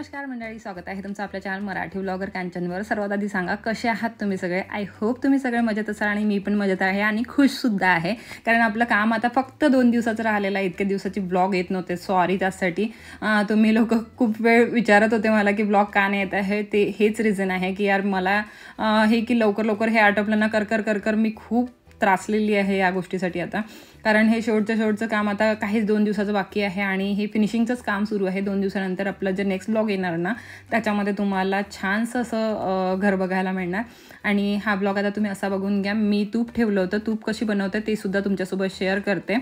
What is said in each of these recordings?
नमस्कार मंडळी, स्वागत आहे तुमचं आपल्या चॅनल मराठी व्लॉगर कांचनवर। सर्वात आधी सांगा कसे आहात तुम्ही सगळे। आय होप तुम्ही सगळे मजेत असाल आणि मी पण मजेत आहे आणि खुशसुद्धा आहे, कारण आपलं काम आता फक्त 2 दिवसाचं राहिलेलं आहे। इतके दिवसाची ब्लॉग येत नव्हते, सॉरी त्यासाठी। तुम्ही लोक खूप वेळ विचारत होते मला की ब्लॉग का नाही येत आहे, ते हेच रिझन आहे की यार मला हे की लवकर हे आटोपलं ना कर मी खूप त्रासलेली आहे या गोष्टीसाठी आता, कारण हे शेवटचं काम आता काहीच 2 दिवसाचं बाकी आहे आणि हे फिनिशिंगचंच काम सुरू आहे। 2 दिवसानंतर आपलं जे नेक्स्ट ब्लॉग येणार ना त्याच्यामध्ये तुम्हाला छानसं असं घर बघायला मिळणार। आणि हा ब्लॉग आता तुम्ही असा बघून घ्या, मी तूप ठेवलं होतं, तूप कशी बनवते ते सुद्धा तुमच्यासोबत शेअर करते।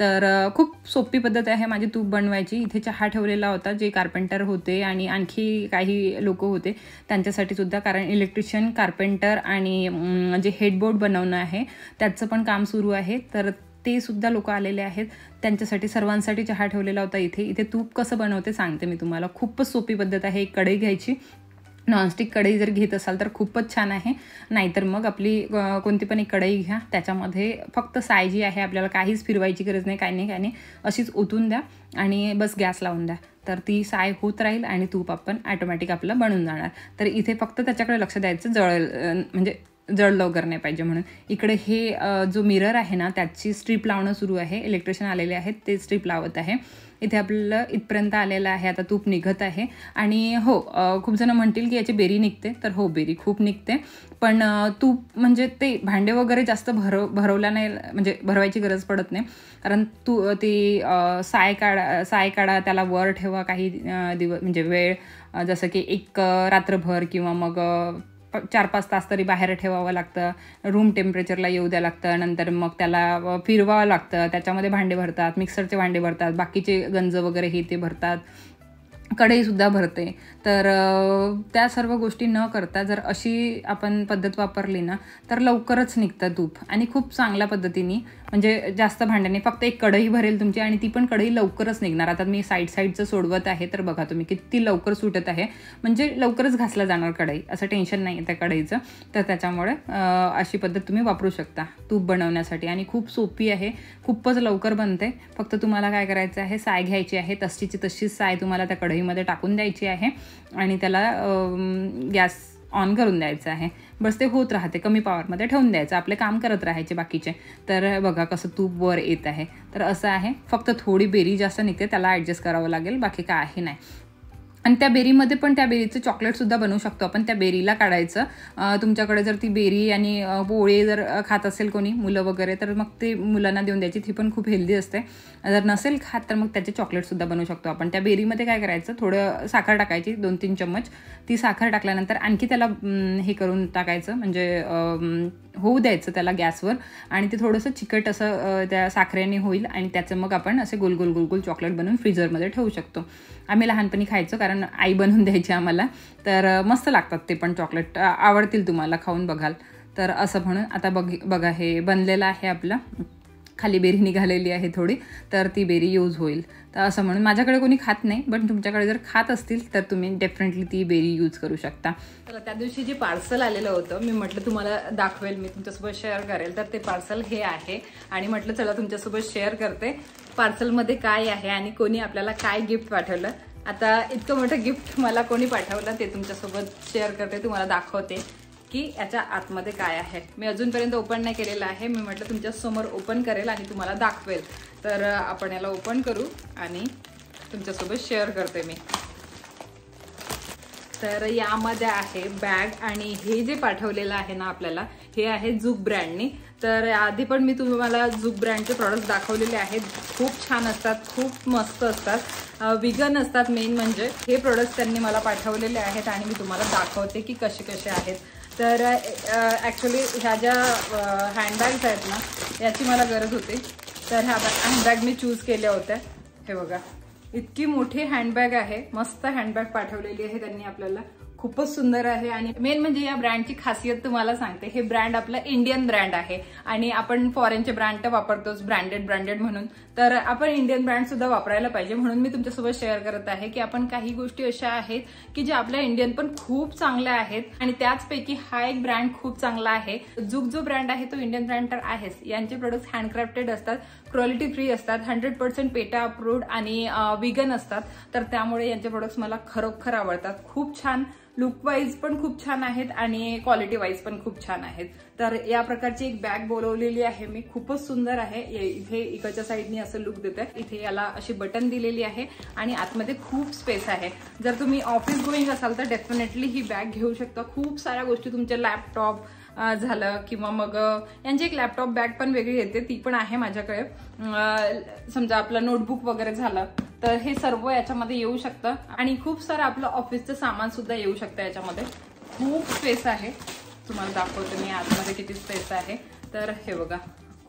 तर खूप सोपी पद्धत आहे माझी तूप बनवायची। इथे चहा ठेवलेला होता, जे कार्पेंटर होते आणि आणखी काही लोक होते त्यांच्यासाठी सुद्धा, कारण इलेक्ट्रिशियन, कार्पेंटर आणि जे हेडबोर्ड बनवणं आहे त्याचं पण काम सुरू आहे, तर ते सुद्धा लोक आलेले आहेत। त्यांच्यासाठी सर्वांसाठी चहा ठेवलेला होता। इथे तूप कसं बनवते सांगते मी तुम्हाला। खूपच सोपी पद्धत आहे। एक कढई घ्यायची, नॉनस्टिक कढई जर घेत असाल तर खूपच छान आहे, नाहीतर मग आपली कोणती पण एक कढई घ्या। त्याच्यामध्ये फक्त साय जी आहे, आपल्याला काहीच फिरवायची गरज नाही, काही नाही, अशीच ओतून द्या आणि बस गॅस लावून द्या, तर ती साय होत राहील आणि तूप आपण ऑटोमॅटिक आपलं बनून जाणार। तर इथे फक्त त्याच्याकडे लक्ष द्यायचं, म्हणजे जळ लवकर नाही पाहिजे म्हणून। इकडे हे जो मिरर आहे ना त्याची स्ट्रीप लावणं सुरू आहे। इलेक्ट्रिशियन आलेले आहेत, ते स्ट्रीप लावत आहे। इथे आपल्याला इथपर्यंत आलेलं आहे, आता तूप निघत आहे। आणि हो, खूप जण म्हणतील की याची बेरी निघते, तर हो बेरी खूप निघते, पण तूप म्हणजे ते भांडे वगैरे जास्त भरवल्या नाही, म्हणजे भरवायची गरज पडत नाही, कारण ती साय काढा, त्याला वर ठेवा काही दिवस, म्हणजे वेळ, जसं की एक रात्रभर किंवा मग 4-5 तास तरी बाहेर ठेवावं लागतं, रूम टेम्परेचरला येऊ द्यावं लागतं। नंतर मग त्याला फिरवावं लागतं, त्याच्यामध्ये भांडे भरतात, मिक्सरचे भांडे भरतात, बाकीचे गंज वगैरे हे ते भरतात, कढईसुद्धा भरते। तर त्या सर्व गोष्टी न करता जर अशी आपण पद्धत वापरली ना तर लवकरच निघतं तूप आणि खूप चांगल्या पद्धतीने, म्हणजे जास्त भांड्याने फक्त एक कढई भरेल तुमची आणि ती पण कढई लवकरच निघणार। आता मी साईडचं सोडवत आहे, तर बघा तुम्ही किती लवकर सुटत आहे, म्हणजे लवकरच घासला जाणार कढई, असं टेन्शन नाही आहे त्या कढईचं। तर त्याच्यामुळे अशी पद्धत तुम्ही वापरू शकता तूप बनवण्यासाठी आणि खूप सोपी आहे, खूपच लवकर बनते। फक्त तुम्हाला काय करायचं आहे, साय घ्यायची आहे, तशीच साय तुम्हाला त्या कढईमध्ये टाकून द्यायची आहे आणि त्याला गॅस ऑन करून द्यायचं आहे, बस ते होत राहते, कमी पॉवरमध्ये ठेवून द्यायचं, आपले काम करत राहायचे बाकीचे। तर बघा कसं तूप वर येत आहे, तर असं आहे, फक्त थोडी बेरी जास्त निघते, त्याला ॲडजस्ट करावं लागेल, बाकी काही नाही। आणि त्या बेरीमध्ये पण त्या बेरीचं चॉकलेटसुद्धा बनवू शकतो आपण। त्या बेरीला काढायचं, तुमच्याकडे जर ती बेरी आणि पोळे जर खात असेल कोणी मुलं वगैरे, तर मग ते मुलांना देऊन द्यायची, ती पण खूप हेल्दी असते। जर नसेल खात तर मग त्याचे चॉकलेटसुद्धा बनवू शकतो आपण। त्या बेरीमध्ये काय करायचं, थोडं साखर टाकायची, 2-3 चम्मच। ती साखर टाकल्यानंतर आणखी त्याला हे करून टाकायचं, म्हणजे होऊ द्यायचं त्याला गॅसवर, आणि ते थोडंसं चिकट असं त्या साखरेने होईल आणि त्याचं मग आपण असे गोल चॉकलेट बनवून फ्रीजरमध्ये ठेवू शकतो। आम्ही लहानपणी खायचो, कारण आई बनवून द्यायची आम्हाला, तर मस्त लागतात ते पण चॉकलेट, आवडतील तुम्हाला, खाऊन बघाल। तर असं म्हणून आता बघा हे बनलेलं आहे आपलं, खाली बेरी निघालेली आहे थोडी, तर ती बेरी यूज होईल। तर असं म्हणून, माझ्याकडे कोणी खात नाही, पण तुमच्याकडे जर खात असतील तर तुम्ही डेफिनेटली ती बेरी यूज करू शकता। तर त्या दिवशी जे पार्सल आलेलं होतं, मी म्हटलं तुम्हाला दाखवेल, मी तुमच्यासोबत शेअर करेल, तर ते पार्सल हे आहे आणि म्हटलं चला तुमच्यासोबत शेअर करते पार्सलमध्ये काय आहे आणि कोणी आपल्याला काय गिफ्ट पाठवलं। आता इतकं मोठं गिफ्ट मला कोणी पाठवलं ते तुमच्यासोबत शेअर करते, तुम्हाला दाखवते की याच्या आतमध्ये काय आहे। मी अजूनपर्यंत ओपन नाही केलेलं आहे, मी म्हटलं तुमच्यासमोर ओपन करेल आणि तुम्हाला दाखवेल। तर आपण याला ओपन करू आणि तुमच्यासोबत शेअर करते मी। तर यामध्ये आहे बॅग, आणि हे जे पाठवलेलं आहे ना आपल्याला, हे आहे झुक ब्रँडनी। तर आधी पण मी तुम्हाला झुक ब्रँडचे प्रॉडक्ट दाखवलेले आहेत, खूप छान असतात, खूप मस्त असतात, विगन असतात मेन म्हणजे। हे प्रोडक्ट्स त्यांनी मला पाठवलेले आहेत आणि मी तुम्हाला दाखवते की कसे आहेत। तर ॲक्च्युली ह्या ज्या हँडबॅग्स आहेत ना याची मला गरज होती, तर ह्या हँडबॅग मी चूज केल्या होत्या। हे बघा, इतकी मोठी हँडबॅग आहे, मस्त हँडबॅग पाठवलेली आहे त्यांनी आपल्याला, खूपच सुंदर आहे आणि मेन म्हणजे या ब्रँडची खासियत तुम्हाला सांगते, हे ब्रँड आपला इंडियन ब्रँड आहे आणि आपण फॉरेनचे ब्रँड तर वापरतोच ब्रँडेड म्हणून, तर आपण इंडियन ब्रँड सुद्धा वापरायला पाहिजे. म्हणून मी तुमच्यासोबत शेअर करत आहे की आपण काही गोष्टी अशा आहेत की ज्या आपल्या इंडियन पण खूप चांगल्या आहेत आणि त्याचपैकी हा एक ब्रँड खूप चांगला आहे. जुग जो ब्रँड आहे तो इंडियन ब्रँड तर आहेच. यांचे प्रोडक्ट्स हँडक्राफ्टेड असतात, क्वालिटी फ्री असतात, 100% पेटा अप्रूव्ड आणि विगन असतात. तर त्यामुळे यांचे प्रोडक्ट्स मला खरोखर आवडतात. खूप छान लुक वाईज पण खूप छान आहेत आणि क्वालिटी वाईज पण खूप छान आहेत. तर या प्रकारची एक बॅग बोलवलेली आहे मी, खूपच सुंदर आहे. इथे इकडच्या साईडनी असं लुक देते. इथे याला अशी बटन दिलेली आहे आणि आतमध्ये खूप स्पेस आहे. जर तुम्ही ऑफिस गोईंग असाल तर डेफिनेटली ही बॅग घेऊ शकता. खूप साऱ्या गोष्टी तुमचे लॅपटॉप झालं किंवा मग यांची एक लॅपटॉप बॅग पण वेगळी येते, ती पण आहे माझ्याकडे. समजा आपलं नोटबुक वगैरे झालं तर हे सर्व याच्यामध्ये येऊ शकतं आणि खूप सारं आपलं ऑफिसचं सामान सुद्धा येऊ शकतं याच्यामध्ये. खूप स्पेस आहे, तुम्हाला दाखवते मी आतमध्ये किती स्पेस आहे. तर हे बघा,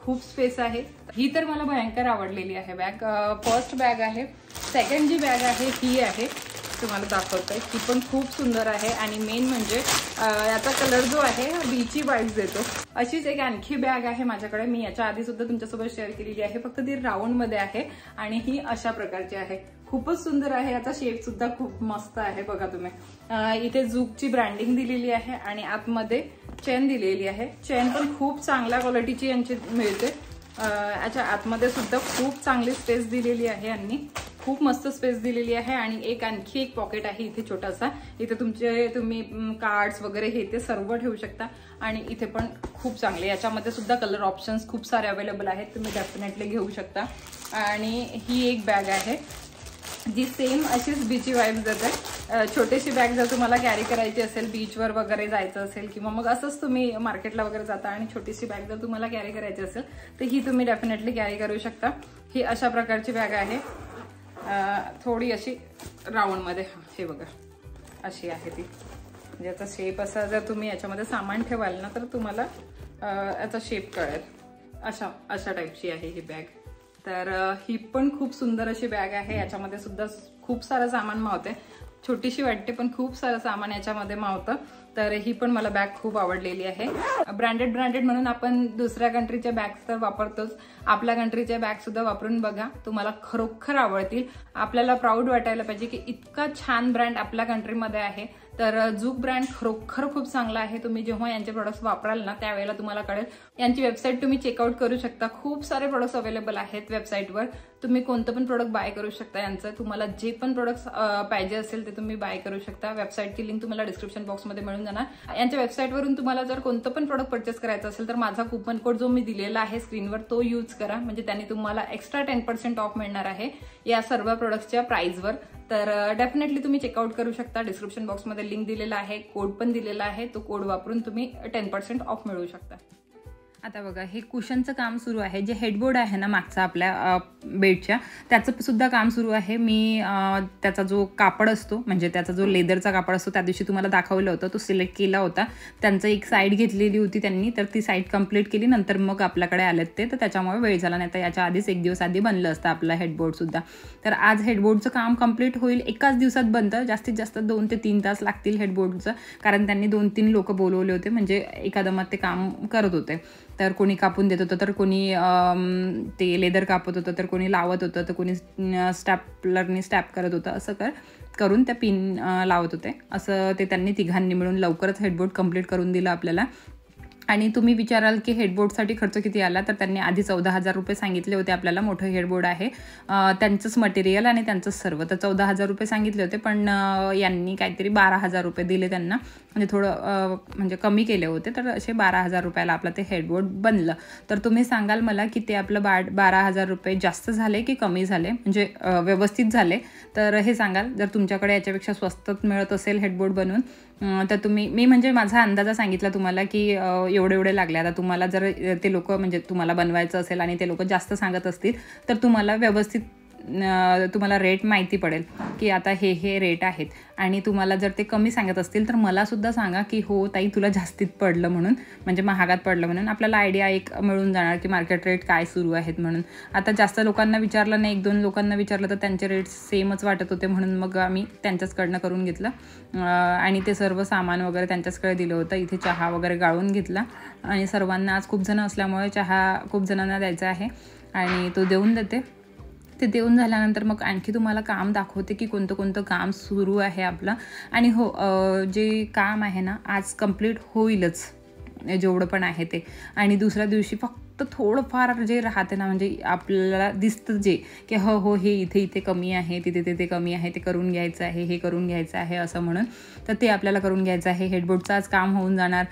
खूप स्पेस आहे. ही तर मला भयंकर आवडलेली आहे बॅग. फर्स्ट बॅग आहे. सेकंड जी बॅग आहे ही आहे, तुम्हाला दाखवतोय. ही पण खूप सुंदर आहे आणि मेन म्हणजे याचा कलर जो आहे हा बीची वाईब्स देतो. अशीच एक आणखी बॅग आहे माझ्याकडे, मी याच्या आधी सुद्धा तुमच्यासोबत शेअर केलेली आहे, फक्त ती राऊंड मध्ये आहे आणि ही अशा प्रकारची आहे. खूपच सुंदर आहे. याचा शेप सुद्धा खूप मस्त आहे. बघा तुम्ही, इथे जुगची ब्रँडिंग दिलेली आहे आणि आतमध्ये चेन दिलेली आहे. चेन पण खूप चांगल्या क्वालिटीची यांची मिळते. याच्या आतमध्ये सुद्धा खूप चांगली स्पेस दिलेली आहे यांनी, खूप मस्त स्पेस दिलेली आहे. आणि एक आणखी एक पॉकेट आहे इथे छोटासा. इथे तुम्ही कार्ड्स वगैरे हे ते सर्व ठेवू शकता आणि इथे पण खूप चांगले. याच्यामध्ये सुद्धा कलर ऑप्शन्स खूप सारे अवेलेबल आहेत, तुम्ही डेफिनेटली घेऊ शकता. आणि ही एक बॅग आहे जी सेम अशीच बीची वाईब्स देते. छोटीशी बॅग जर तुम्हाला कॅरी करायची असेल, बीचवर वगैरे जायचं असेल किंवा मग असंच तुम्ही मार्केटला वगैरे जाता आणि छोटीशी बॅग जर तुम्हाला कॅरी करायची असेल तर ही तुम्ही डेफिनेटली कॅरी करू शकता. ही अशा प्रकारची बॅग आहे, थोडी अशी राऊंड मध्ये. हे बघा, अशी आहे ती. म्हणजे याचा शेप असा, जर तुम्ही याच्यामध्ये सामान ठेवाल ना तर तुम्हाला याचा शेप कळेल. अशा टाईपची आहे ही बॅग. तर ही पण खूप सुंदर अशी बॅग आहे. याच्यामध्ये सुद्धा खूप सारं सामान मावते. छोटीशी वाटते पण खूप सारं सामान याच्यामध्ये मावतं. तर ही पण मला बॅग खूप आवडलेली आहे. ब्रँडेड म्हणून आपण दुसऱ्या कंट्रीच्या बॅग्स तर वापरतोच, आपल्या कंट्रीच्या बॅग सुद्धा वापरून बघा, तुम्हाला खरोखर आवडतील. आपल्याला प्राऊड वाटायला पाहिजे की इतका छान ब्रँड आपल्या कंट्रीमध्ये आहे. तर जुग ब्रँड खरोखर खूप चांगला आहे. तुम्ही जेव्हा यांचे प्रोडक्ट्स वापराल ना त्यावेळेला तुम्हाला कळेल. यांची वेबसाईट तुम्ही चेकआउट करू शकता. खूप सारे प्रोडक्ट्स अवेलेबल आहेत वेबसाईटवर. तुम्ही कोणतं पण प्रोडक्ट बाय करू शकता यांचं. तुम्हाला जे पण प्रोडक्ट्स पाहिजे असेल ते तुम्ही बाय करू शकता. वेबसाईटची लिंक तुम्हाला डिस्क्रिप्शन बॉक्समध्ये मिळून जाणार. यांच्या वेबसाईटवरून तुम्हाला जर कोणतं पण प्रोडक्ट परचेस करायचं असेल तर माझा कुपन कोड जो मी दिलेला आहे स्क्रीनवर तो यूज करा, म्हणजे त्याने तुम्हाला एक्स्ट्रा 10% ऑफ मिळणार आहे या सर्व प्रोडक्ट्सच्या प्राइसवर. तर डेफिनेटली तुम्ही चेकआउट करू शकता. डिस्क्रिप्शन बॉक्समध्ये लिंक दिलेला आहे, कोड पण दिलेला आहे. तो कोड वापरून तुम्ही 10% ऑफ मिळवू शकता. आता बघा, हे कुशनचं काम सुरू आहे. जे हेडबोर्ड आहे ना मागचा आपल्या बेडच्या, त्याचं सुद्धा काम सुरू आहे. मी त्याचा जो कापड असतो, म्हणजे त्याचा जो लेदरचा कापड असतो, त्या दिवशी तुम्हाला दाखवलं होतं, तो सिलेक्ट केला होता. त्यांचं एक साईड घेतलेली होती त्यांनी, तर ती साईड कंप्लीट केली. नंतर मग आपल्याकडे आलेत ते, तर त्याच्यामुळे वेळ झाला. नाही तर याच्या आधीच एक दिवस आधी बनलं असतं आपलं हेडबोर्डसुद्धा. तर आज हेडबोर्डचं काम कंप्लीट होईल. एकाच दिवसात बनतं. जास्तीत जास्त 2 ते 3 तास लागतील हेडबोर्डचं, कारण त्यांनी 2-3 लोक बोलवले होते, म्हणजे एका दमात ते काम करत होते. तर कोणी कापून देत होतं, तर कोणी ते लेदर कापत होतं, तर कोणी लावत होतं, तर कोणी स्टॅपलरनी स्टॅप करत होतं. असं करून त्या पिन लावत होते. असं ते त्यांनी तिघांनी मिळून लवकरच हेडबोर्ड कंप्लीट करून दिलं आपल्याला. आणि तुम्ही विचाराल की हेडबोर्डसाठी खर्च किती आला, तर त्यांनी आधी 14,000 रुपये सांगितले होते आपल्याला. मोठं हेडबोर्ड आहे, त्यांचंच मटेरियल आणि त्यांचंच सर्व, तर 14,000 रुपये सांगितले होते. पण यांनी काहीतरी 12,000 रुपये दिले त्यांना, म्हणजे थोडं म्हणजे कमी केले होते. तर असे 12,000 रुपयाला आपलं ते हेडबोर्ड बनलं. तर तुम्ही सांगाल मला की ते आपलं 12,000 रुपये जास्त झाले की कमी झाले, म्हणजे व्यवस्थित झाले, तर हे सांगाल. जर तुमच्याकडे याच्यापेक्षा स्वस्तात मिळत असेल हेडबोर्ड बनवून, तर मी म्हणजे माझा अंदाजा सांगितला तुम्हाला की एवढे लागले. आता तुम्हाला जर ते लोक म्हणजे तुम्हाला बनवायचं असेल आणि ते लोक जास्त सांगत असतील तर तुम्हाला व्यवस्थित तुम्हाला रेट माहिती पडेल की आता हे रेट आहेत आणि तुम्हाला जर ते कमी सांगत असतील तर मलासुद्धा सांगा की हो ताई तुला जास्तीत पडलं म्हणून, म्हणजे महागात पडलं म्हणून. आपल्याला आयडिया एक मिळून जाणार की मार्केट रेट काय सुरू आहेत म्हणून. आता जास्त लोकांना विचारलं नाही, 1-2 लोकांना विचारलं तर त्यांचे रेट्स सेमच वाटत होते, म्हणून मग आम्ही त्यांच्याचकडनं करून घेतलं आणि ते सर्व सामान वगैरे त्यांच्याचकडे दिलं होतं. इथे चहा वगैरे गाळून घेतला आणि सर्वांना आज खूप जण असल्यामुळे चहा खूप जणांना द्यायचा आहे आणि तो देऊन देते. ते देऊन झाल्यानंतर मग आणखी तुम्हाला काम दाखवते की कोणतं कोणतं काम सुरू आहे आपलं. आणि हो, जे काम आहे ना आज कंप्लीट होईलच जेवढं पण आहे ते. आणि दुसऱ्या दिवशी फक्त थोडंफार जे राहते ना, म्हणजे आपल्याला दिसतं जे की हो हे इथे कमी आहे, तिथे कमी आहे, ते करून घ्यायचं आहे, हे करून घ्यायचं आहे असं म्हणून, तर ते आपल्याला करून घ्यायचं आहे. हेडबोर्डचं आज काम होऊन जाणार,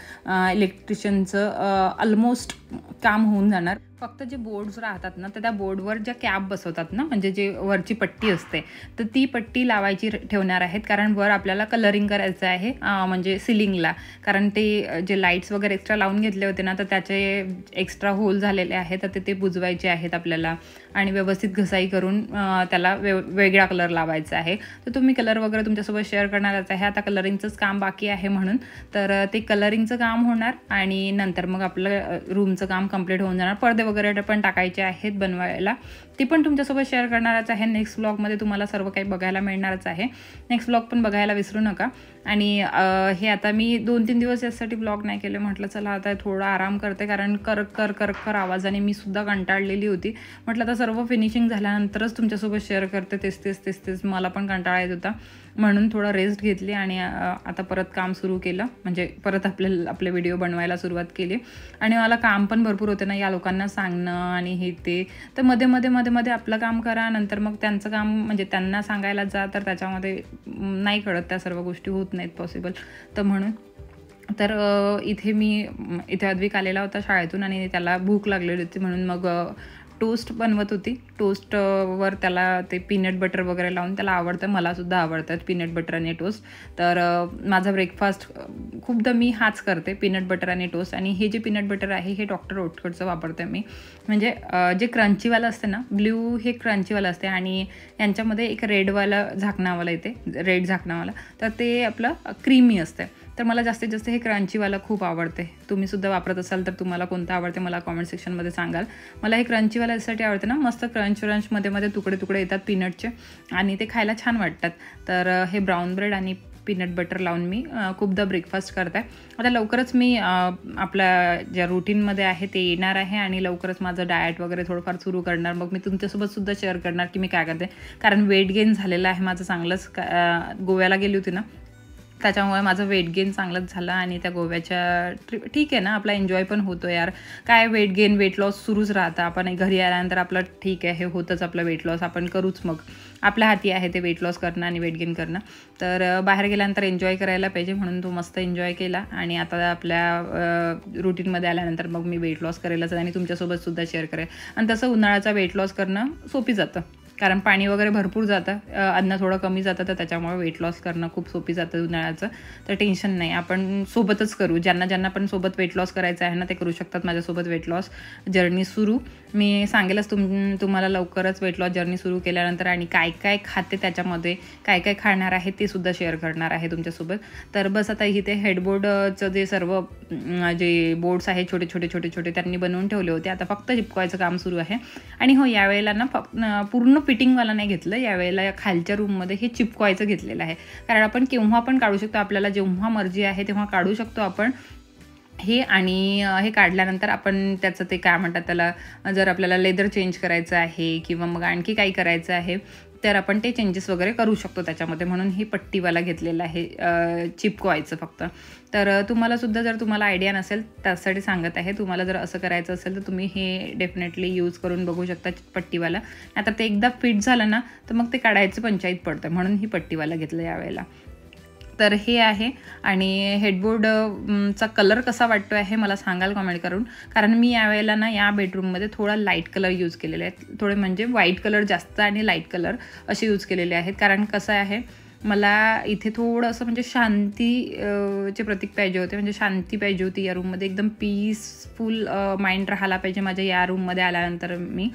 इलेक्ट्रिशियनचं ऑलमोस्ट काम होऊन जाणार. फक्त जे बोर्ड्स राहतात ना तर त्या बोर्डवर ज्या कॅप बसवतात ना, म्हणजे जे वरची पट्टी असते तर ती पट्टी लावायची ठेवणार आहेत, कारण वर आपल्याला कलरिंग करायचं आहे, म्हणजे सिलिंगला. कारण ते जे लाईट्स वगैरे एक्स्ट्रा लावून घेतले होते ना तर त्याचे एक्स्ट्रा होल झालेले आहेत, तर ते बुजवायचे आहेत आपल्याला आणि व्यवस्थित घसाई करून त्याला वेगळा कलर लावायचा आहे. तर तुम्ही कलर वगैरे तुमच्यासोबत शेअर करणारच आहे. आता कलरिंगचंच काम बाकी आहे म्हणून, तर ते कलरिंगचं काम होणार आणि नंतर मग आपलं रूमचं काम कंप्लीट होऊन जाणार. पडदे वगैरे पण टाकायचे आहेत बनवायला, ते पण तुमच्यासोबत शेअर करणारच आहे. नेक्स्ट ब्लॉगमध्ये तुम्हाला सर्व काही बघायला मिळणारच आहे. नेक्स्ट ब्लॉग पण बघायला विसरू नका. आणि हे आता मी 2-3 दिवस यासाठी ब्लॉग नाही केले, म्हटलं चला आता थोडा आराम करते, कारण कर आवाजाने मी सुद्धा कंटाळलेली होती. म्हटलं आता सर्व फिनिशिंग झाल्यानंतरच तुमच्यासोबत शेअर करते. तेच मला पण कंटाळा येत होता, म्हणून थोडा रेस्ट घेतली आणि आता परत काम सुरू केलं, म्हणजे परत आपले व्हिडिओ बनवायला सुरुवात केली. आणि मला काम पण भरपूर होते ना, या लोकांना सांगणं आणि हे ते, तर मध्ये आपलं काम करा, नंतर मग त्यांचं काम म्हणजे त्यांना सांगायला जा, तर त्याच्यामध्ये नाही कळत, त्या सर्व गोष्टी होत नाहीत पॉसिबल. तर म्हणून तर इथे अद्विक आलेला होता शाळेतून आणि त्याला भूक लागलेली होती, म्हणून मग टोस्ट बनवत होती. टोस्टवर त्याला ते पीनट बटर वगैरे लावून त्याला आवडतं, मलासुद्धा आवडतं पीनट बटर आणि टोस्ट. तर माझा ब्रेकफास्ट खूपदा मी हाच करते, पीनट बटर आणि टोस्ट. आणि हे जे पीनट बटर आहे हे डॉक्टर ओटकरचं वापरते मी, म्हणजे जे क्रंचीवालं असते ना, ब्ल्यू हे क्रंचीवालं असते आणि यांच्यामध्ये एक रेडवाला झाकणावाला येते, रेड झाकणावाला, तर ते आपलं क्रीमी असते. तर मला जास्तीत जास्त हे क्रंचीवाला खूप आवडते. तुम्हीसुद्धा वापरत असाल तर तुम्हाला कोणतं आवडते मला कॉमेंट सेक्शनमध्ये सांगाल. मला हे क्रंचीवाला यासाठी आवडते ना, मस्त क्रंचमध्ये तुकडे येतात पीनटचे आणि ते खायला छान वाटतात. तर हे ब्राऊन ब्रेड आणि पीनट बटर लावून मी खूपदा ब्रेकफास्ट करते. आता लवकरच मी आपल्या ज्या रुटीनमध्ये आहे ते येणार आहे आणि लवकरच माझं डाएट वगैरे थोडंफार सुरू करणार. मग मी तुमच्यासोबतसुद्धा शेअर करणार की मी काय करते, कारण वेट गेन झालेलं आहे माझं चांगलंच. गोव्याला गेली होती ना, त्याच्यामुळे माझं वेट गेन चांगलंच झालं आणि त्या गोव्याच्या ठीक आहे ना, आपला एन्जॉय पण होतो यार. काय वेट गेन वेट लॉस सुरूच राहतं. आपण घरी आल्यानंतर आपलं ठीक आहे, हे होतंच आपलं वेट लॉस, आपण करूच. मग आपल्या हाती आहे ते वेट लॉस करणं आणि वेट गेन करणं. तर बाहेर गेल्यानंतर एन्जॉय करायला पाहिजे, म्हणून तो मस्त एन्जॉय केला. आणि आता आपल्या रुटीनमध्ये आल्यानंतर मग मी वेट लॉस करायलाच आणि तुमच्यासोबतसुद्धा शेअर करेल. आणि तसं उन्हाळ्याचा वेट लॉस करणं सोपी जातं, कारण पाणी वगैरे भरपूर जातं, अन्न थोडं कमी जातं, तर त्याच्यामुळे वेट लॉस करणं खूप सोपी जातं उन्हाळ्याचं. तर टेन्शन नाही, आपण सोबतच करू. ज्यांना पण सोबत वेट लॉस करायचं आहे ना, ते करू शकतात माझ्यासोबत वेट लॉस जर्नी सुरू. मी सांगेलच तुम्हाला लवकरच वेट लॉस जर्नी सुरू केल्यानंतर, आणि काय खाते त्याच्यामध्ये काय खाणार आहे ते सुद्धा शेअर करणार आहे तुमच्यासोबत. तर बस आता इथे हेडबोर्डचं जे सर्व जे बोर्ड्स आहेत छोटे त्यांनी बनवून ठेवले होते, आता फक्त चिपकवायचं काम सुरू आहे. आणि हो, यावेळेला ना पूर्ण फिटिंगवाला नाही घेतलं, यावेळेला खालच्या रूममध्ये हे चिपकवायचं घेतलेलं आहे. कारण आपण केव्हा पण काढू शकतो, आपल्याला जेव्हा मर्जी आहे तेव्हा काढू शकतो आपण हे. आणि हे काढल्यानंतर आपण त्याचं ते काय म्हणतात त्याला, जर आपल्याला लेदर चेंज करायचं आहे किंवा मग आणखी काही करायचं आहे तर आपण ते चेंजेस वगैरे करू शकतो त्याच्यामध्ये, म्हणून ही पट्टीवाला घेतलेला आहे चिपकवायचं फक्त. तर तुम्हालासुद्धा जर तुम्हाला आयडिया नसेल त्यासाठी सांगत आहे, तुम्हाला जर असं करायचं असेल तर तुम्ही हे डेफिनेटली यूज करून बघू शकता पट्टीवाला. आता ते एकदा फिट झालं ना तर मग ते काढायचं पंचायत पडतं, म्हणून ही पट्टीवाला घेतलं यावेळेला. तर हे आहे. आणि हेडबोर्डचा कलर कसा वाटतो आहे मला सांगाल कमेंट करून, कारण मी यावेळेला ना या बेडरूममध्ये थोडा लाईट कलर यूज केलेले आहेत, थोडे म्हणजे व्हाईट कलर जास्त आणि लाईट कलर असे यूज केलेले आहेत. कारण कसं आहे, मला इथे थोडं असं म्हणजे शांतीचे प्रतीक पाहिजे होते, म्हणजे शांती पाहिजे होती या रूममध्ये, एकदम पीसफुल माइंड राहायला पाहिजे माझ्या या रूममध्ये आल्यानंतर मी.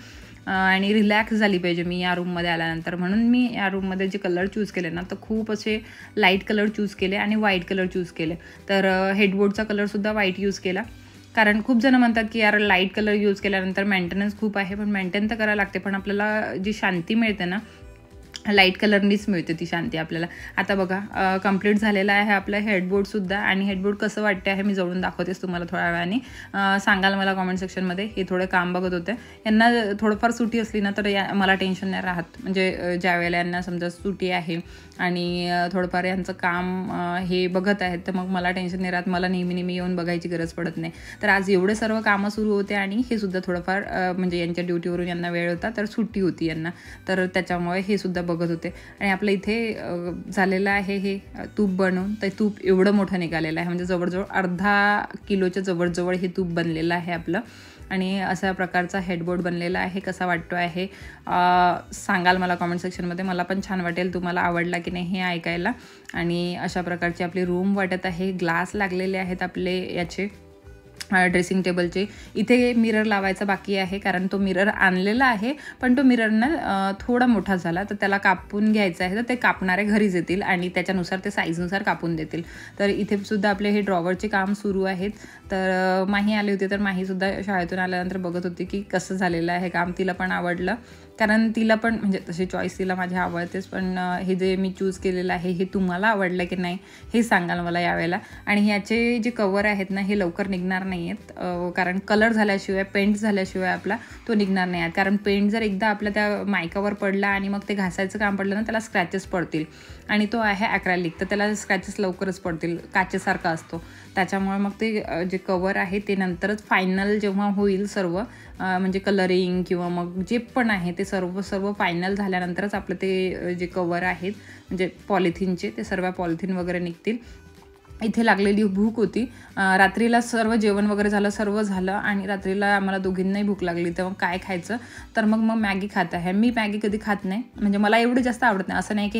आणि रिलॅक्स झाली पाहिजे मी या रूममध्ये आल्यानंतर. म्हणून मी या रूममध्ये जे कलर चूज केले ना, तर खूप असे लाईट कलर चूज केले आणि व्हाईट कलर चूज केले. तर हेडबोर्डचा कलरसुद्धा व्हाईट यूज केला, कारण खूप जण म्हणतात की यार लाईट कलर यूज केल्यानंतर मेंटेनन्स खूप आहे, पण मेंटेन तर करायला लागते, पण आपल्याला जी शांती मिळते ना, लाईट कलरनीच मिळते ती शांती आपल्याला. आता बघा कंप्लीट झालेला आहे आपलं हेडबोर्डसुद्धा. आणि हेडबोर्ड कसं वाटते आहे मी जवळून दाखवतेच तुम्हाला थोड्या वेळाने. सांगाल मला कॉमेंट सेक्शनमध्ये. हे थोडे काम बघत होते, यांना थोडंफार सुट्टी असली ना तर मला टेन्शन नाही राहत. म्हणजे ज्या वेळेला यांना समजा सुट्टी आहे आणि थोडंफार यांचं काम हे बघत आहेत, तर मग मला टेन्शन नाही राहत. मला नेहमी येऊन बघायची गरज पडत नाही. तर आज एवढे सर्व कामं सुरू होते आणि हे सुद्धा थोडंफार म्हणजे यांच्या ड्युटीवरून यांना वेळ होता, तर सुट्टी होती यांना, तर त्याच्यामुळे हे सुद्धा बघत होते. आणि आपलं इथे झालेलं आहे हे तूप बनवून. तर तूप एवढं मोठं निघालेलं आहे, म्हणजे जवळजवळ अर्धा किलोच्या जवळजवळ हे तूप बनलेलं आहे आपलं. आणि अशा प्रकारचा हेडबोर्ड बनलेला आहे. कसा वाटतो आहे सांगाल मला कॉमेंट सेक्शनमध्ये. मला पण छान वाटेल तुम्हाला आवडला की नाही हे ऐकायला. आणि अशा प्रकारची आपली रूम वाटत आहे. ग्लास लागलेले आहेत आपले याचे ड्रेसिंग टेबलचे. इथे मिरर लावायचा बाकी आहे, कारण तो मिरर आणलेला आहे, पण तो मिरर ना थोडा मोठा झाला, तर त्याला कापून घ्यायचं आहे. तर ते कापणारे घरीच येतील आणि त्याच्यानुसार ते साईजनुसार कापून देतील. तर इथे सुद्धा आपले हे ड्रॉवरचे काम सुरू आहेत. तर माही आली होती, तर माहीसुद्धा शाळेतून आल्यानंतर बघत होती की कसं झालेलं आहे काम. तिला पण आवडलं, कारण तिला पण म्हणजे तशी चॉईस तिला माझ्या आवडतेच, पण हे जे मी चूज केलेलं आहे हे तुम्हाला आवडलं की नाही हे सांगाल मला यावेळेला. आणि ह्याचे जे कवर आहेत ना हे लवकर निघणार नाही आहेत, कारण कलर झाल्याशिवाय, पेंट झाल्याशिवाय आपला तो निघणार नाही आहेत. कारण पेंट जर एकदा आपल्या त्या मायकावर पडला आणि मग ते घासायचं काम पडलं ना, त्याला स्क्रॅचेस पडतील. आणि तो आहे ॲक्रेलिक, तर त्याला स्क्रॅचेस लवकरच पडतील, काचेसारखा असतो. त्याच्यामुळे मग ते जे कवर आहे ते नंतरच फायनल जेव्हा होईल सर्व, म्हणजे कलरिंग किंवा मग जे पण आहे ते सर्व फायनल झाल्यानंतरच आपलं ते जे कवर आहेत म्हणजे पॉलिथिनचे, ते सर्व पॉलिथिन वगैरे निघतील. इथे लागलेली भूक होती. रात्रीला सर्व जेवण वगैरे झालं, सर्व झालं आणि रात्रीला आम्हाला दोघींनाही भूक लागली. तेव्हा काय खायचं, तर मग मॅगी खात आहे. मी मॅगी कधी खात नाही, म्हणजे मला एवढी जास्त आवडत नाही. असं नाही की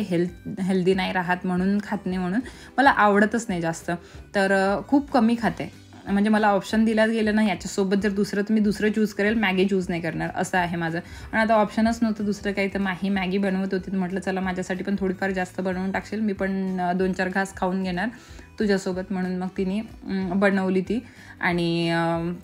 हेल्दी नाही राहत म्हणून खात नाही, म्हणून मला आवडतच नाही जास्त. तर खूप कमी खाते. म्हणजे मला ऑप्शन दिला गेलं ना याच्यासोबत जर दुसरं चूज करेल, मॅगी चूज नाही करणार, असं आहे माझं. आणि आता ऑप्शनच नव्हतं दुसरं काही, तर मॅगी बनवत होती. म्हटलं चला माझ्यासाठी पण थोडीफार जास्त बनवून टाकशील, मी पण 2-4 घास खाऊन घेणार तुझ्यासोबत. म्हणून मग तिने बनवली ती. आणि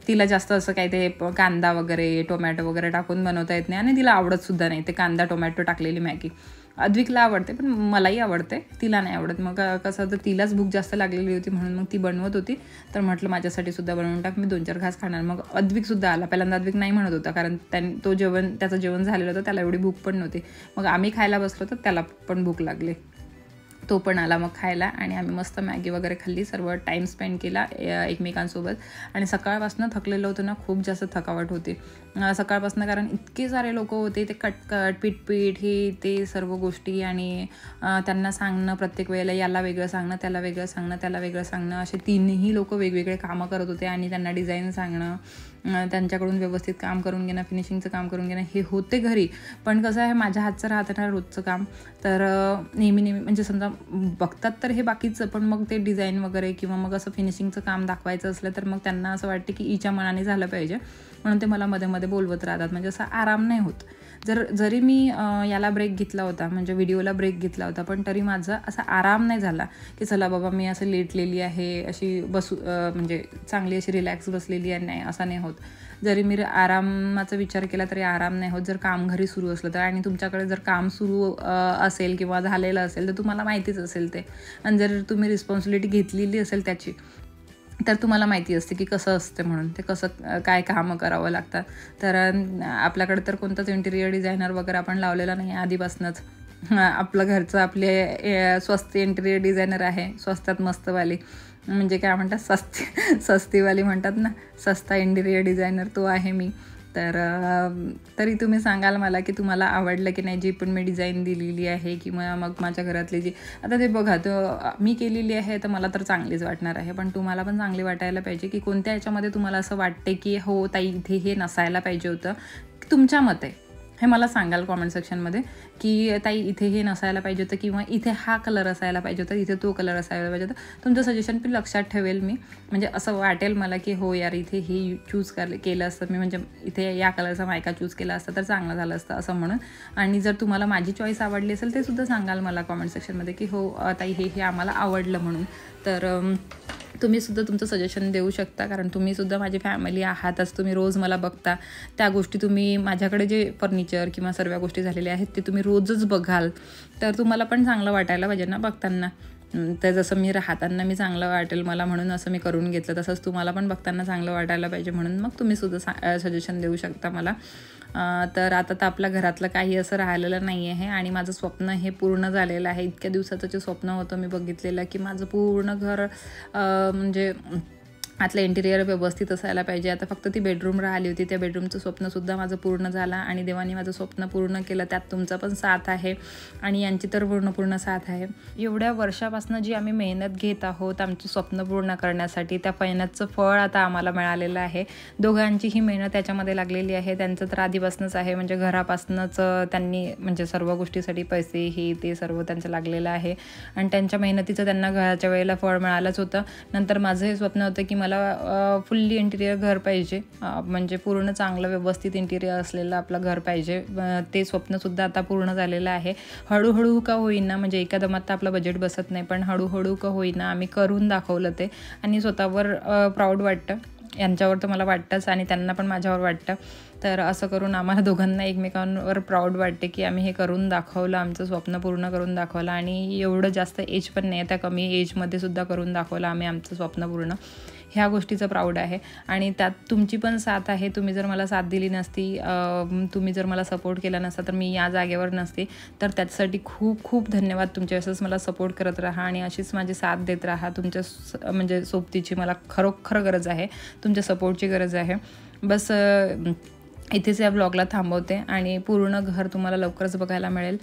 तिला जास्त असं काही ते कांदा वगैरे टोमॅटो वगैरे टाकून बनवता येत नाही आणि तिला आवडतसुद्धा नाही ते कांदा टोमॅटो टाकलेली मॅगी. अद्विकला आवडते, पण मलाही आवडते, तिला नाही आवडत. मग कसं होतं, तिलाच भूक जास्त लागलेली होती म्हणून मग ती बनवत होती. तर म्हटलं माझ्यासाठी सुद्धा बनवून टाक, मी 2-4 घास खाणार. मग अद्विकसुद्धा आला. पहिल्यांदा अद्विक नाही म्हणत होता, कारण त्याचं जेवण झालेलं होतं, त्याला एवढी भूक पण नव्हती. मग आम्ही खायला बसलो तर त्याला पण भूक लागली, तो पण आला मग खायला. आणि आम्ही मस्त मॅगी वगैरे खाल्ली, सर्व टाईम स्पेंड केला एकमेकांसोबत. आणि सकाळपासून थकलेलं होतं ना, खूप जास्त थकावट होती सकाळपासून, कारण इतके सारे लोक होते. ते कटकट पीठ हे ते सर्व गोष्टी, आणि त्यांना सांगणं प्रत्येक वेळेला, याला वेगळं सांगणं, त्याला वेगळं सांगणं, त्याला वेगळं सांगणं, असे तीनही लोक वेगवेगळे कामं करत होते. आणि त्यांना डिझाईन सांगणं, त्यांच्याकडून व्यवस्थित काम करून घेणं, फिनिशिंगचं काम करून घेणं, हे होते घरी. पण कसं आहे, माझ्या हातचं राहतं ना रोजचं काम, तर नेहमी म्हणजे समजा बघतात तर हे बाकीचं, पण मग ते डिझाईन वगैरे किंवा मग असं फिनिशिंगचं काम दाखवायचं असलं तर मग त्यांना असं वाटतं की हिच्या मनाने झालं पाहिजे, म्हणून ते मला मध्ये बोलवत राहतात. म्हणजे असा आराम नाही होत. जरी मी याला ब्रेक घेतला होता, म्हणजे व्हिडिओला ब्रेक घेतला होता, पण तरी माझा असा आराम नाही झाला की चला बाबा मी असं लेटलेली आहे, अशी म्हणजे चांगली अशी रिलॅक्स बसलेली आहे, नाही, असं नाही होत. जरी मी आरामाचा विचार केला तरी आराम नाही होत जर काम घरी सुरू असलं तर. आणि तुमच्याकडे जर काम सुरू असेल किंवा झालेलं असेल तर तुम्हाला माहितीच असेल ते. आणि जर तुम्ही रिस्पॉन्सिबिलिटी घेतलेली असेल त्याची, तर तुम्हाला माहिती असते की कसं असते, म्हणून ते कसं काय कामं करावं लागतात. तर आपल्याकडे तर कोणताच इंटिरियर डिझायनर वगैरे आपण लावलेला नाही आधीपासूनच. आपलं घरचं आपले स्वस्त इंटिरियर डिझायनर आहे, स्वस्तात मस्तवाली, म्हणजे काय म्हणतात सस्तीवाली म्हणतात ना, सस्ता इंटिरियर डिझायनर, तो आहे मी. तर तरी तुम्ही सांगाल मला की तुम्हाला आवडलं की नाही जी पण मी डिझाईन दिलेली आहे, किंवा मग माझ्या घरातली जी, आता ते बघा, तर मी केलेली आहे तर मला तर चांगलीच वाटणार आहे, पण तुम्हाला पण चांगली वाटायला पाहिजे. की कोणत्या याच्यामध्ये तुम्हाला असं वाटते की हो ताई इथे हे नसायला पाहिजे होतं, तुमच्या मते. हे मला सांगाल कॉमेंट सेक्शनमध्ये की ताई इथे हे नसायला पाहिजे होतं किंवा इथे हा कलर असायला पाहिजे होता, इथे तो कलर असायला पाहिजे होता. तुमचं सजेशन पण लक्षात ठेवेल मी. म्हणजे असं वाटेल मला की हो यार इथे हे चूज केलं असतं मी, म्हणजे इथे या कलरचा मायका चूज केला असता तर चांगलं झालं असतं असं म्हणून. आणि जर तुम्हाला माझी चॉईस आवडली असेल ते सुद्धा सांगाल मला कॉमेंट सेक्शनमध्ये की हो ताई हे आम्हाला आवडलं म्हणून. तर तुम्हीसुद्धा तुमचं सजेशन देऊ शकता, कारण तुम्हीसुद्धा माझी फॅमिली आहातच. तुम्ही रोज मला बघता, त्या गोष्टी तुम्ही माझ्याकडे जे फर्निचर किंवा सर्व गोष्टी झालेल्या आहेत ते तुम्ही रोजच बघाल तर तुम्हाला पण चांगलं वाटायला पाहिजे ना बघताना. तर जसं मी राहताना मी चांगलं वाटेल मला म्हणून असं मी करून घेतलं, तसंच तुम्हाला पण बघताना चांगलं वाटायला पाहिजे म्हणून मग तुम्हीसुद्धा सजेशन देऊ शकता मला. तर आता तर आपल्या घरातलं काही असं राहिलेलं नाही आहे आणि माझं स्वप्न हे पूर्ण झालेलं आहे. इतक्या दिवसाचं जे स्वप्न होतं मी बघितलेलं की माझं पूर्ण घर म्हणजे आतलं इंटिरियर व्यवस्थित असायला पाहिजे. आता फक्त ती बेडरूम राहिली होती, त्या बेडरूमचं स्वप्नसुद्धा माझं पूर्ण झालं आणि देवाने माझं स्वप्न पूर्ण केलं. त्यात तुमचा पण साथ आहे आणि यांची तर पूर्ण साथ आहे. एवढ्या वर्षापासून जी आम्ही मेहनत घेत आहोत आमची स्वप्न पूर्ण करण्यासाठी, त्या मेहनतचं फळ आता आम्हाला मिळालेलं आहे. दोघांची ही मेहनत त्याच्यामध्ये लागलेली आहे. त्यांचं तर आधीपासूनच आहे, म्हणजे घरापासूनच त्यांनी म्हणजे सर्व गोष्टीसाठी पैसे हे ते सर्व त्यांचं लागलेलं आहे आणि त्यांच्या मेहनतीचं त्यांना घराच्या वेळेला फळ मिळालंच होतं. नंतर माझं हे स्वप्न होतं की मला फुल्ली इंटिरियर घर पाहिजे, म्हणजे पूर्ण चांगलं व्यवस्थित इंटिरियर असलेलं आपलं घर पाहिजे. ते स्वप्नसुद्धा आता पूर्ण झालेलं आहे. हळूहळू का होईना, म्हणजे एकदमात तर आपलं बजेट बसत नाही, पण हळूहळू का होईना आम्ही करून दाखवलं ते आणि स्वतःवर प्राऊड वाटतं. यांच्यावर तर मला वाटतंच आणि त्यांना पण माझ्यावर वाटतं. तर असं करून आम्हाला दोघांना एकमेकांवर प्राऊड वाटते की आम्ही हे करून दाखवलं, आमचं स्वप्न पूर्ण करून दाखवलं आणि एवढं जास्त एज पण नाही, त्या कमी एजमध्ये सुद्धा करून दाखवलं आम्ही आमचं स्वप्न पूर्ण. ह्या गोष्टीचं प्राऊड आहे आणि त्यात तुमची पण साथ आहे. तुम्ही जर मला साथ दिली नसती, तुम्ही जर मला सपोर्ट केला नसता तर मी या जागेवर नसते. तर त्याच्यासाठी खूप खूप धन्यवाद तुमचे. असंच मला सपोर्ट करत राहा आणि अशीच माझी साथ देत राहा. तुमच्या म्हणजे सोबतीची मला खरोखर गरज आहे, तुमच्या सपोर्टची गरज आहे. बस इथेच या ब्लॉगला थांबवते आणि पूर्ण घर तुम्हाला लवकरच बघायला मिळेल.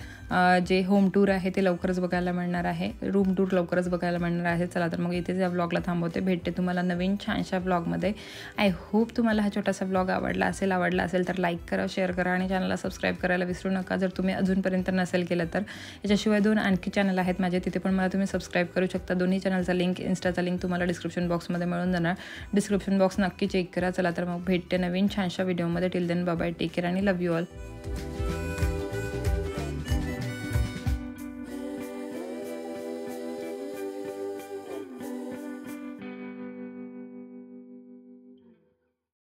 जे होम टूर आहे ते लवकरच बघायला मिळणार आहे, रूम टूर लवकरच बघायला मिळणार आहे. चला तर मग इथेच या ब्लॉगला थांबवते. भेटते तुम्हाला नवीन छानशा ब्लॉगमध्ये. आय होप तुम्हाला हा छोटासा ब्लॉग आवडला असेल तर लाईक करा, शेअर करा आणि चॅनलला सबस्क्राईब करायला विसरू नका जर तुम्ही अजूनपर्यंत नसेल केलं तर. याच्याशिवाय 2 आणखी चॅनल आहेत माझे, तिथे पण मला तुम्ही सबस्क्राईब करू शकता. दोन्ही चॅनलचा लिंक, इन्स्टाचा लिंक तुम्हाला डिस्क्रिप्शन बॉक्समध्ये मिळून जाणार. डिस्क्रिप्शन बॉक्स नक्की चेक करा. चला तर मग भेटते नवीन छानशा व्हिडिओमध्ये. Till then bye bye, take care आणि लव्ह यू ऑल.